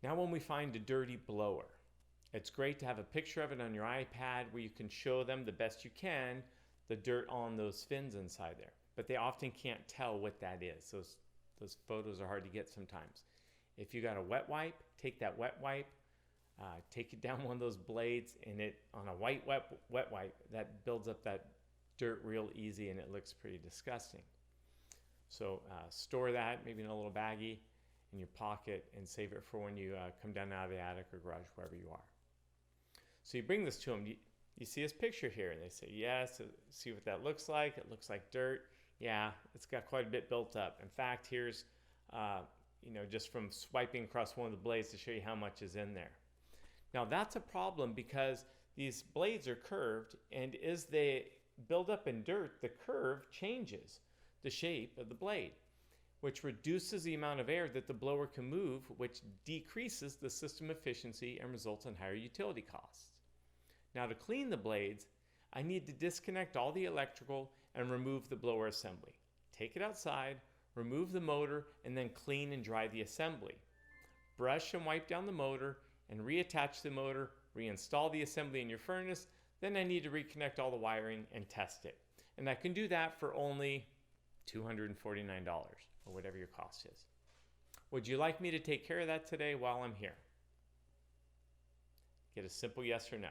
Now when we find a dirty blower, it's great to have a picture of it on your iPad where you can show them the best you can the dirt on those fins inside there. But they often can't tell what that is. Those photos are hard to get sometimes. If you got a wet wipe, take that wet wipe, take it down one of those blades, and on a white wet wipe, that builds up that dirt real easy and it looks pretty disgusting. So store that maybe in a little baggie in your pocket and save it for when you come down out of the attic or garage, wherever you are. So you bring this to them. You see this picture here, and they say, yes, see what that looks like. It looks like dirt. Yeah, it's got quite a bit built up. In fact, here's, just from swiping across one of the blades to show you how much is in there. Now that's a problem because these blades are curved, and as they build up in dirt, the curve changes the shape of the blade, which reduces the amount of air that the blower can move, which decreases the system efficiency and results in higher utility costs. Now to clean the blades, I need to disconnect all the electrical and remove the blower assembly. Take it outside, remove the motor, and then clean and dry the assembly. Brush and wipe down the motor and reattach the motor, reinstall the assembly in your furnace. Then I need to reconnect all the wiring and test it. And I can do that for only $249 or whatever your cost is. Would you like me to take care of that today while I'm here? Get a simple yes or no.